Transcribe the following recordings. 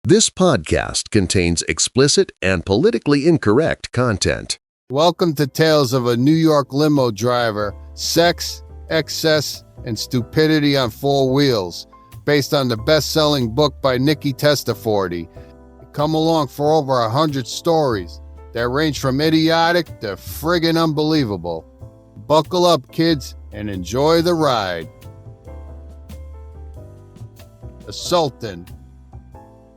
This podcast contains explicit and politically incorrect content. Welcome to Tales of a New York limo driver, sex, excess, and stupidity on four wheels, based on the best-selling book by Nikki Testaforty. Come along for over 100 stories that range from idiotic to friggin' unbelievable. Buckle up, kids, and enjoy the ride. The Sultan.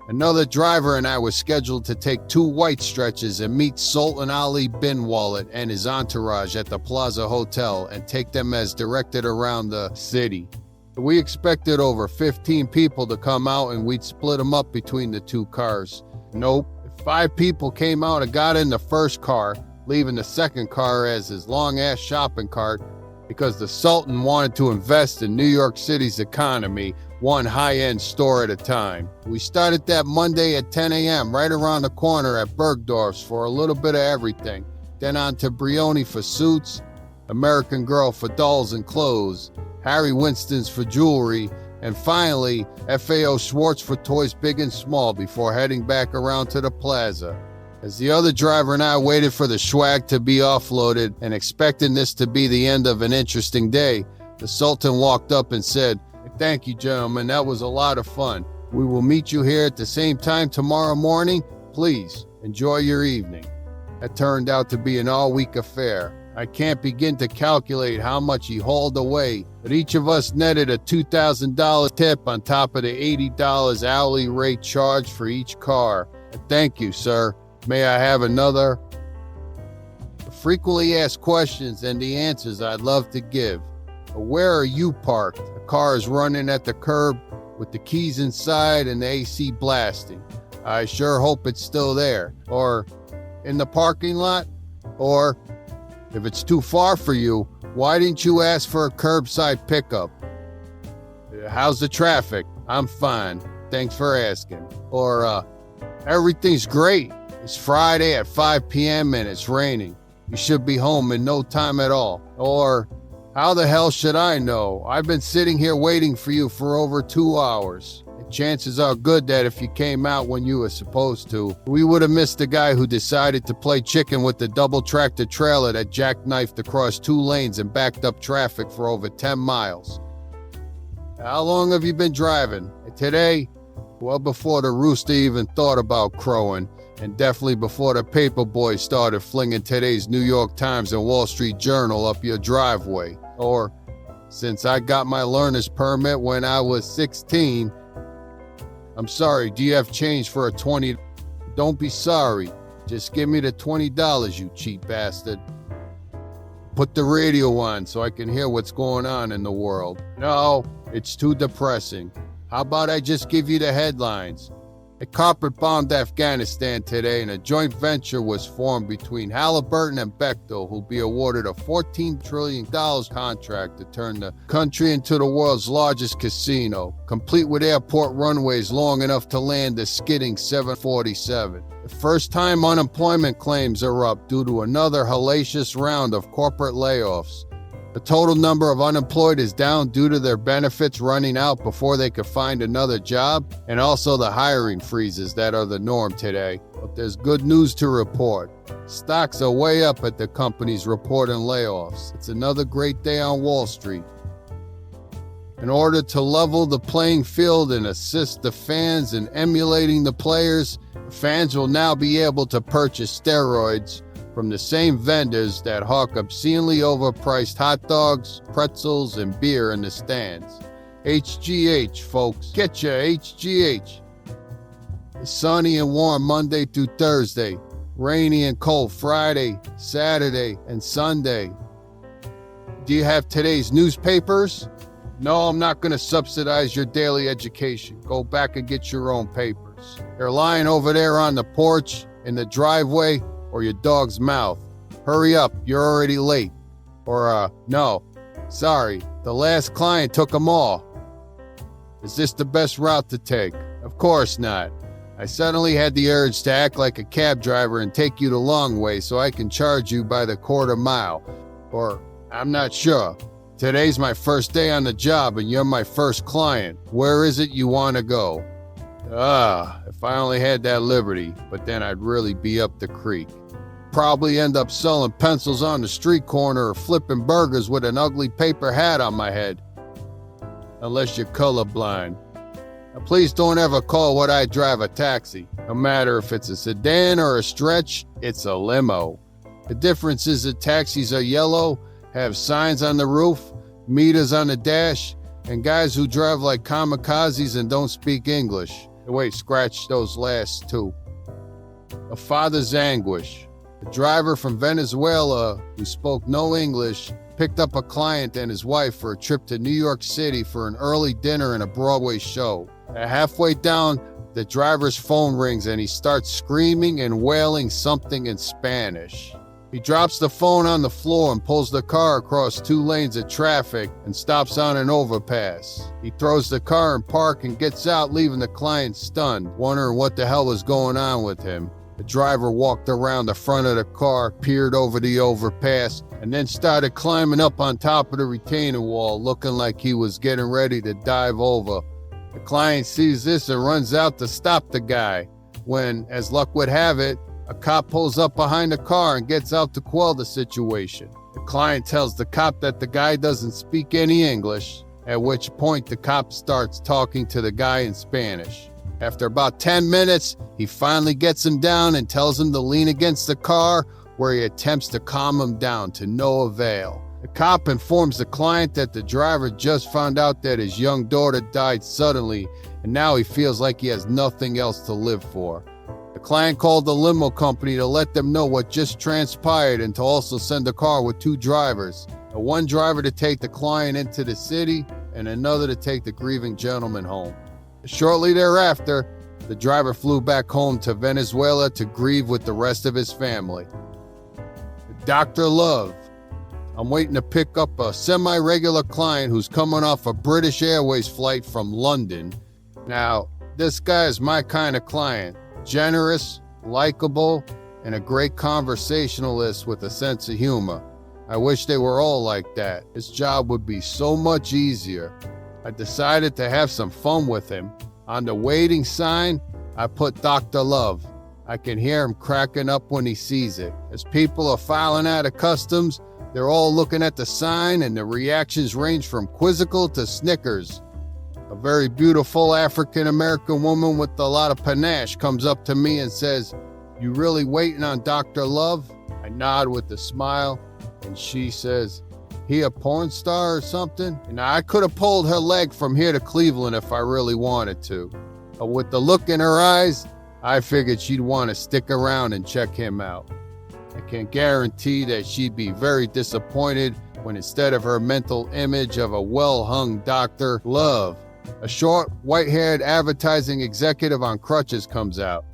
Another driver and I were scheduled to take 2 white stretches and meet Sultan Ali bin Wallet and his entourage at the Plaza Hotel and take them as directed around the city. We expected over 15 people to come out and we'd split them up between the 2 cars. Nope. 5 people came out and got in the first car, leaving the second car as his long-ass shopping cart because the Sultan wanted to invest in New York City's economy, one high-end store at a time. We started that Monday at 10 a.m. right around the corner at Bergdorf's for a little bit of everything. Then on to Brioni for suits, American Girl for dolls and clothes, Harry Winston's for jewelry, and finally FAO Schwartz for toys big and small before heading back around to the plaza. As the other driver and I waited for the swag to be offloaded and expecting this to be the end of an interesting day, the Sultan walked up and said, "Thank you, gentlemen. That was a lot of fun. We will meet you here at the same time tomorrow morning. Please enjoy your evening." That turned out to be an all-week affair. I can't begin to calculate how much he hauled away, but each of us netted a $2,000 tip on top of the $80 hourly rate charged for each car. Thank you, sir. May I have another? The frequently asked questions and the answers I'd love to give. Where are you parked? The car is running at the curb with the keys inside and the AC blasting. I sure hope it's still there. Or in the parking lot? Or if it's too far for you, why didn't you ask for a curbside pickup? How's the traffic? I'm fine. Thanks for asking. Or everything's great. It's Friday at 5 p.m. and it's raining. You should be home in no time at all. Or how the hell should I know? I've been sitting here waiting for you for over 2 hours. The chances are good that if you came out when you were supposed to, we would have missed the guy who decided to play chicken with the double-tractor trailer that jackknifed across 2 lanes and backed up traffic for over 10 miles. How long have you been driving? Today? Well, before the rooster even thought about crowing, and definitely before the paper boys started flinging today's New York Times and Wall Street Journal up your driveway. Or since I got my learner's permit when I was 16. I'm sorry, do you have change for a 20? Don't be sorry. Just give me the $20, you cheap bastard. Put the radio on so I can hear what's going on in the world. No, it's too depressing. How about I just give you the headlines? A carpet bombed Afghanistan today, and a joint venture was formed between Halliburton and Bechtel, who'll be awarded a $14 trillion contract to turn the country into the world's largest casino, complete with airport runways long enough to land the skidding 747. The first-time unemployment claims are up due to another hellacious round of corporate layoffs. The total number of unemployed is down due to their benefits running out before they could find another job, and also the hiring freezes that are the norm today. But there's good news to report. Stocks are way up at the companies reporting layoffs. It's another great day on Wall Street. In order to level the playing field and assist the fans in emulating the players, fans will now be able to purchase steroids from the same vendors that hawk obscenely overpriced hot dogs, pretzels, and beer in the stands. HGH, folks. Get ya HGH. It's sunny and warm Monday through Thursday. Rainy and cold Friday, Saturday, and Sunday. Do you have today's newspapers? No, I'm not going to subsidize your daily education. Go back and get your own papers. They're lying over there on the porch, in the driveway, or your dog's mouth. Hurry up, you're already late. Or, no, sorry, the last client took them all. Is this the best route to take? Of course not. I suddenly had the urge to act like a cab driver and take you the long way so I can charge you by the quarter mile. Or, I'm not sure. Today's my first day on the job and you're my first client. Where is it you want to go? If I only had that liberty, but then I'd really be up the creek. Probably end up selling pencils on the street corner or flipping burgers with an ugly paper hat on my head. Unless you're colorblind. Now, please don't ever call what I drive a taxi. No matter if it's a sedan or a stretch, it's a limo. The difference is that taxis are yellow, have signs on the roof, meters on the dash, and guys who drive like kamikazes and don't speak English. Wait, scratch those last two. A father's anguish. A driver from Venezuela who spoke no English picked up a client and his wife for a trip to New York City for an early dinner and a Broadway show. Halfway down, the driver's phone rings and he starts screaming and wailing something in Spanish. He drops the phone on the floor and pulls the car across 2 lanes of traffic and stops on an overpass. He throws the car in park and gets out, leaving the client stunned, wondering what the hell was going on with him. The driver walked around the front of the car, peered over the overpass, and then started climbing up on top of the retaining wall, looking like he was getting ready to dive over. The client sees this and runs out to stop the guy, when, as luck would have it, a cop pulls up behind the car and gets out to quell the situation. The client tells the cop that the guy doesn't speak any English, at which point the cop starts talking to the guy in Spanish. After about 10 minutes, he finally gets him down and tells him to lean against the car, where he attempts to calm him down to no avail. The cop informs the client that the driver just found out that his young daughter died suddenly, and now he feels like he has nothing else to live for. The client called the limo company to let them know what just transpired and to also send a car with 2 drivers, one driver to take the client into the city and another to take the grieving gentleman home. Shortly thereafter, the driver flew back home to Venezuela to grieve with the rest of his family. Dr. Love. I'm waiting to pick up a semi-regular client who's coming off a British Airways flight from London. Now, this guy is my kind of client. Generous, likable, and a great conversationalist with a sense of humor. I wish they were all like that. His job would be so much easier. I decided to have some fun with him. On the waiting sign, I put Dr. Love. I can hear him cracking up when he sees it. As people are filing out of customs, they're all looking at the sign and the reactions range from quizzical to snickers. A very beautiful African-American woman with a lot of panache comes up to me and says, "You really waiting on Dr. Love?" I nod with a smile, and she says, "He a porn star or something?" And I could have pulled her leg from here to Cleveland if I really wanted to. But with the look in her eyes, I figured she'd want to stick around and check him out. I can guarantee that she'd be very disappointed when instead of her mental image of a well-hung Dr. Love, a short, white-haired advertising executive on crutches comes out.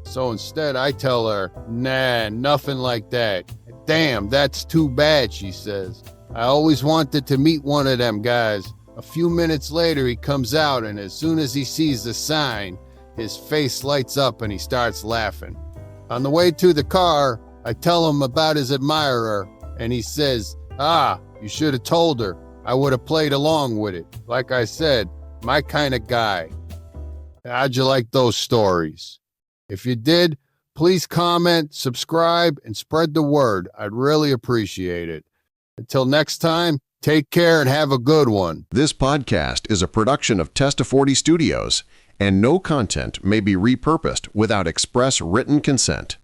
So instead, I tell her, "Nah, nothing like that." "Damn, that's too bad," she says. "I always wanted to meet one of them guys." A few minutes later, he comes out, and as soon as he sees the sign, his face lights up and he starts laughing. On the way to the car, I tell him about his admirer, and he says, "You should have told her. I would have played along with it." Like I said, my kind of guy. How'd you like those stories? If you did, please comment, subscribe, and spread the word. I'd really appreciate it. Until next time, take care and have a good one. This podcast is a production of Testa40 Studios, and no content may be repurposed without express written consent.